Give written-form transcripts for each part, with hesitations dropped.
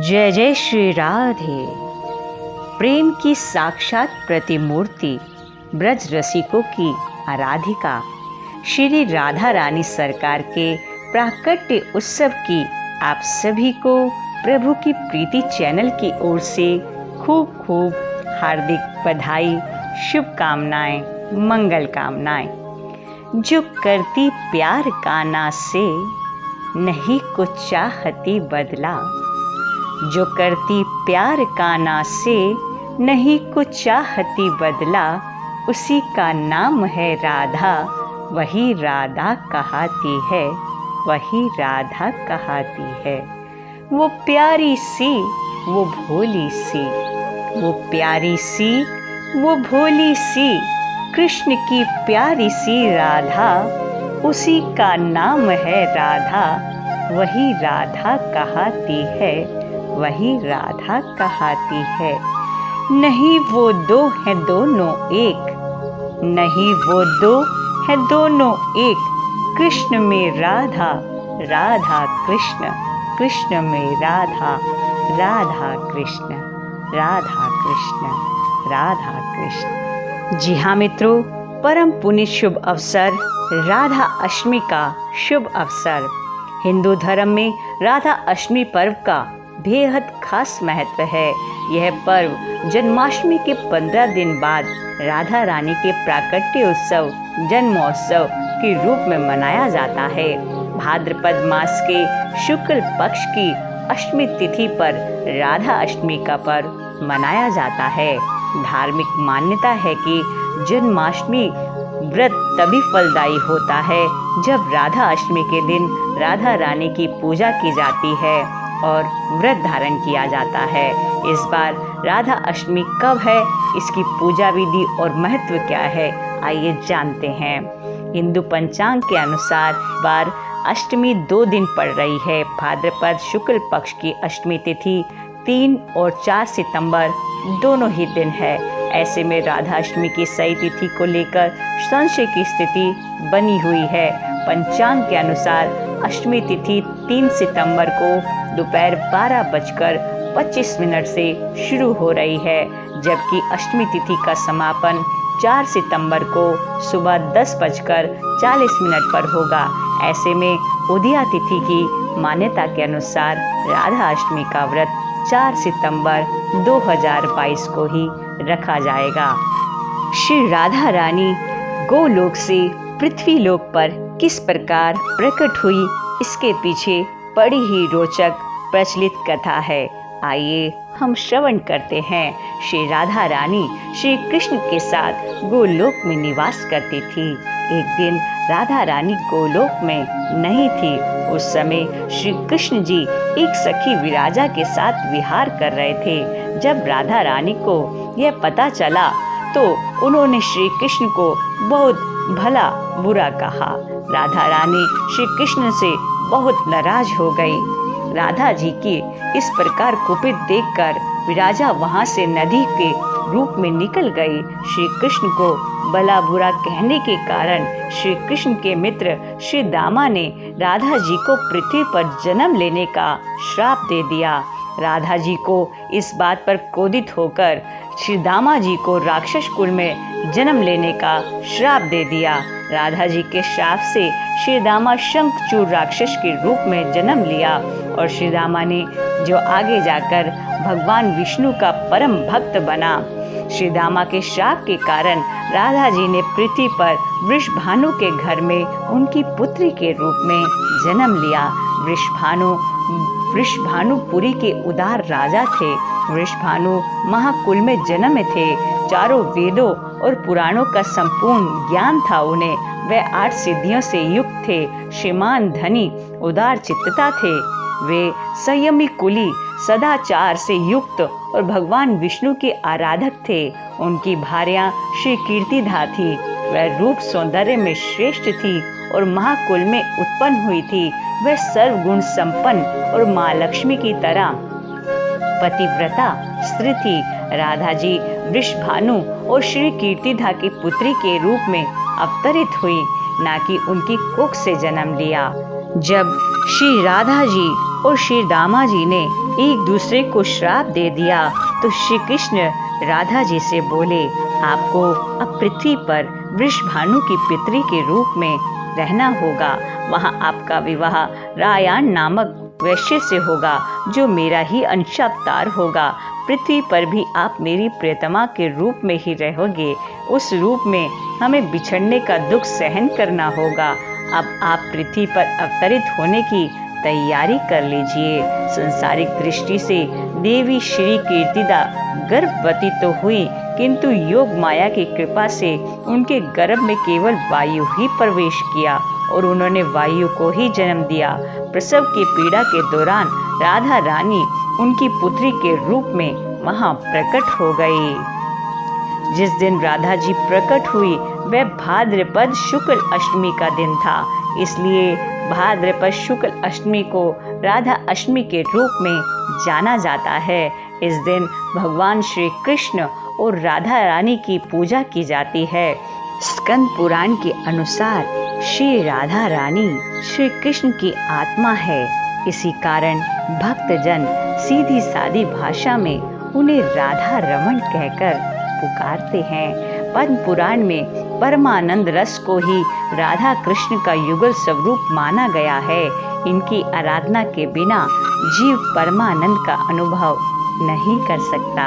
जय जय श्री राधे। प्रेम की साक्षात प्रतिमूर्ति, ब्रज रसिकों की आराधिका श्री राधा रानी सरकार के प्राकट्य उत्सव की आप सभी को प्रभु की प्रीति चैनल की ओर से खूब खूब हार्दिक बधाई, शुभकामनाएं, मंगल कामनाएं। जो करती प्यार काना से नहीं कुछ चाहती बदला, जो करती प्यार काना से नहीं कुछ चाहती बदला, उसी का नाम है राधा, वही राधा कहती है, वही राधा कहती है। वो प्यारी सी, वो भोली सी, वो प्यारी सी, वो भोली सी, कृष्ण की प्यारी सी राधा, उसी का नाम है राधा, वही राधा कहती है, वही राधा कहती है। नहीं वो दो हैं दोनों एक, नहीं वो दो हैं दोनों एक, कृष्ण में राधा, राधा कृष्ण, कृष्ण में राधा, राधा कृष्ण, राधा कृष्ण, राधा कृष्ण। जी हाँ मित्रों, परम पुण्य शुभ अवसर राधा अष्टमी का शुभ अवसर। हिंदू धर्म में राधा अष्टमी पर्व का बेहद खास महत्व है। यह पर्व जन्माष्टमी के 15 दिन बाद राधा रानी के प्राकट्य उत्सव जन्मोत्सव के रूप में मनाया जाता है। भाद्रपद मास के शुक्ल पक्ष की अष्टमी तिथि पर राधा अष्टमी का पर्व मनाया जाता है। धार्मिक मान्यता है कि जन्माष्टमी व्रत तभी फलदायी होता है जब राधा अष्टमी के दिन राधा रानी की पूजा की जाती है और व्रत धारण किया जाता है। इस बार राधा अष्टमी कब है, इसकी पूजा विधि और महत्व क्या है, आइए जानते हैं। हिंदू पंचांग के अनुसार बार अष्टमी 2 दिन पड़ रही है। भाद्रपद शुक्ल पक्ष की अष्टमी तिथि 3 और 4 सितंबर दोनों ही दिन है। ऐसे में राधा अष्टमी की सही तिथि को लेकर संशय की स्थिति बनी हुई है। पंचांग के अनुसार अष्टमी तिथि 3 सितंबर को दोपहर 12:25 से शुरू हो रही है, जबकि अष्टमी तिथि का समापन 4 सितंबर को सुबह 10:40 पर होगा। ऐसे में उदया तिथि की मान्यता के अनुसार राधा अष्टमी का व्रत 4 सितंबर 2022 को ही रखा जाएगा। श्री राधा रानी गोलोक से पृथ्वी लोक पर किस प्रकार प्रकट हुई, इसके पीछे बड़ी ही रोचक प्रचलित कथा है। आइए हम श्रवण करते हैं। श्री राधा रानी श्री कृष्ण के साथ गोलोक में निवास करती थी। एक दिन राधा रानी गोलोक में नहीं थी। उस समय श्री कृष्ण जी एक सखी विराजा के साथ विहार कर रहे थे। जब राधा रानी को यह पता चला तो उन्होंने श्री कृष्ण को बहुत भला बुरा कहा। राधा रानी श्री कृष्ण से बहुत नाराज हो गई। राधा जी की इस प्रकार कुपित देखकर विराजा वहां से नदी के रूप में निकल गई। श्री कृष्ण को भला बुरा कहने के कारण श्री कृष्ण के मित्र श्री दामा ने राधा जी को पृथ्वी पर जन्म लेने का श्राप दे दिया। राधा जी को इस बात पर क्रोधित होकर श्री दामा जी को राक्षस कुल में जन्म लेने का श्राप दे दिया। राधा जी के श्राप से श्री दामा शंखचूड़ राक्षस के रूप में जन्म लिया और श्री दामा ने जो आगे जाकर भगवान विष्णु का परम भक्त बना। श्री दामा के श्राप के कारण राधा जी ने पृथ्वी पर वृषभानु के घर में उनकी पुत्री के रूप में जन्म लिया। वृषभानुपुरी के उदार राजा थे। वृषभानु महाकुल में जन्मे थे। चारों वेदों और पुराणों का संपूर्ण ज्ञान था उन्हें। वह 8 सिद्धियों से युक्त थे। श्रीमान धनी उदार चित्तता थे। वे संयमी कुली सदाचार से युक्त और भगवान विष्णु के आराधक थे। उनकी भार्या श्री कीर्तिधा थी। वह रूप सौंदर्य में श्रेष्ठ थी और महाकुल में उत्पन्न हुई थी। वह सर्वगुण संपन्न और माँ लक्ष्मी की तरह पतिव्रता स्त्री थी। राधा जी वृषभानु और श्री कीर्तिधा की पुत्री के रूप में अवतरित हुई, ना कि उनकी कुख से जन्म लिया। जब श्री राधा जी और श्री दामा जी ने एक दूसरे को श्राप दे दिया तो श्री कृष्ण राधा जी से बोले, आपको अब पृथ्वी पर वृषभानु की पितरी के रूप में रहना होगा। वहाँ आपका विवाह रायान नामक वैश्य से होगा जो मेरा ही अंशावतार होगा। पृथ्वी पर भी आप मेरी प्रियतमा के रूप में ही रहोगे। उस रूप में हमें बिछड़ने का दुख सहन करना होगा। अब आप पृथ्वी पर अवतरित होने की तैयारी कर लीजिए। संसारिक दृष्टि से देवी श्री कीर्तिदा गर्भवती तो हुई, किंतु योग माया की कृपा से उनके गर्भ में केवल वायु ही प्रवेश किया और उन्होंने वायु को ही जन्म दिया। प्रसव की पीड़ा के दौरान राधा रानी उनकी पुत्री के रूप में वहां प्रकट हो गई। जिस दिन राधा जी प्रकट हुई वह भाद्रपद शुक्ल अष्टमी का दिन था, इसलिए भाद्रपद शुक्ल अष्टमी को राधा अष्टमी के रूप में जाना जाता है। इस दिन भगवान श्री कृष्ण और राधा रानी की पूजा की जाती है। स्कंद पुराण के अनुसार श्री राधा रानी श्री कृष्ण की आत्मा है। इसी कारण भक्तजन सीधी सादी भाषा में उन्हें राधा रमण कहकर पुकारते हैं। पद्म पुराण में परमानंद रस को ही राधा कृष्ण का युगल स्वरूप माना गया है। इनकी आराधना के बिना जीव परमानंद का अनुभव नहीं कर सकता।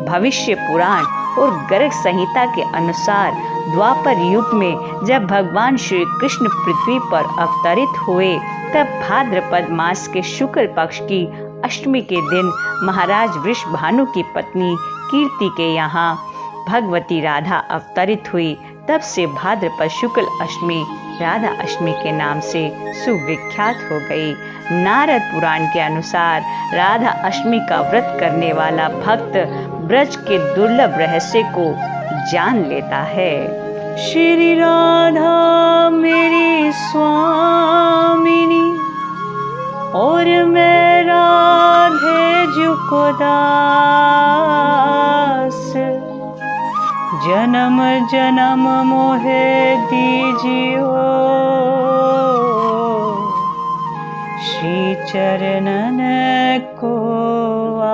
भविष्य पुराण और गर्ग संहिता के अनुसार द्वापर युग में जब भगवान श्री कृष्ण पृथ्वी पर अवतरित हुए तब भाद्रपद मास के शुक्ल पक्ष की अष्टमी के दिन महाराज वृषभानु की पत्नी कीर्ति के यहाँ भगवती राधा अवतरित हुई। तब से भाद्रपद शुक्ल अष्टमी राधा अष्टमी के नाम से सुविख्यात हो गई। नारद पुराण के अनुसार राधा अष्टमी का व्रत करने वाला भक्त ब्रज के दुर्लभ रहस्य को जान लेता है। श्री राधा मेरी स्वामिनी और मैं राधे जी को दास, जन्म जन्म मोहे दीजियो श्री चरणन को वास,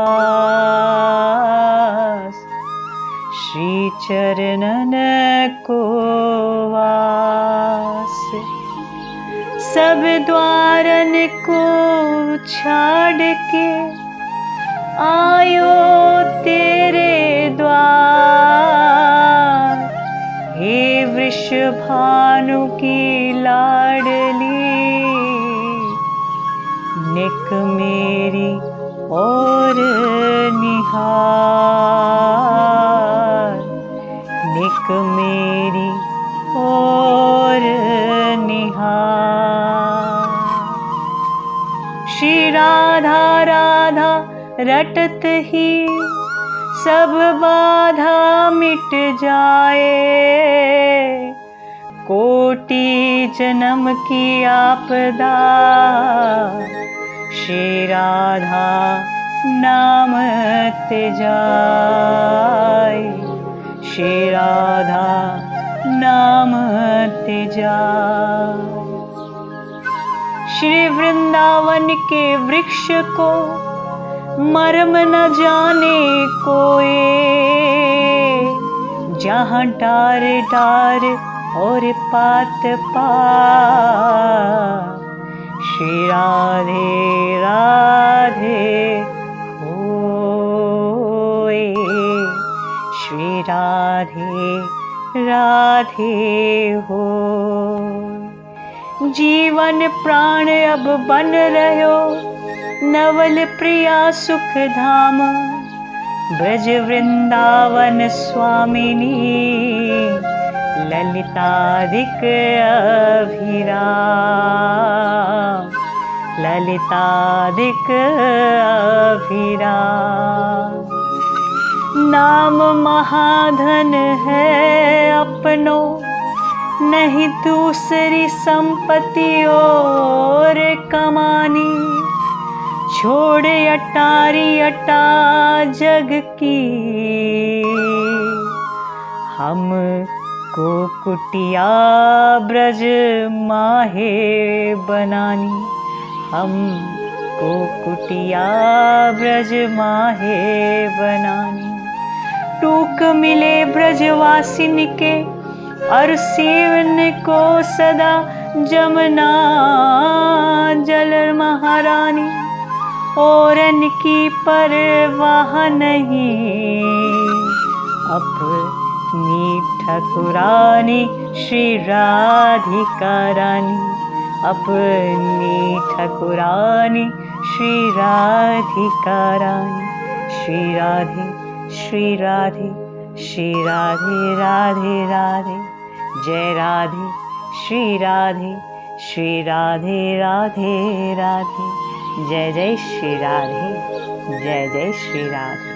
श्री चरणन को वास। सब द्वारन को छाड़ के आयो तेरे द्वार, हे वृषभानु की लाडली निक मेरी और निहार, निक मेरी और निहार। श्री राधा राधा रटत ही सब बाधा मिट जाए, कोटि जन्म की आपदा श्री राधा नाम ते जाए, श्री राधा नाम ते जाए। श्री वृंदावन के वृक्ष को मर्म न जाने कोई, जहाँ डार डार और पात पात श्री राधे राधे होए, श्री राधे राधे हो। जीवन प्राण अब बन रहो नवल प्रिया सुख धाम, ब्रज वृंदावन स्वामिनी ललितादिक अभिराम, ललितादिक अभिराम। नाम महाधन है अपनो, नहीं दूसरी संपत्ति और कमानी, छोड़ अटारी अटा जग की, हम को कुटिया ब्रज माहे बनानी, हम को कुटिया ब्रज माहे बनानी। टूक मिले ब्रजवासिन के और सीवन को सदा जमुना जल महारानी। और इनकी परवाह नहीं अपनी ठकुरानी श्री राधिका रानी। अपनी ठकुरानी श्री राधिका रानी। श्री राधे श्री राधे श्री राधे राधे राधे। जय राधे श्री राधे श्री राधे राधे राधे। जय जय श्री राधे। जय जय श्री राधे।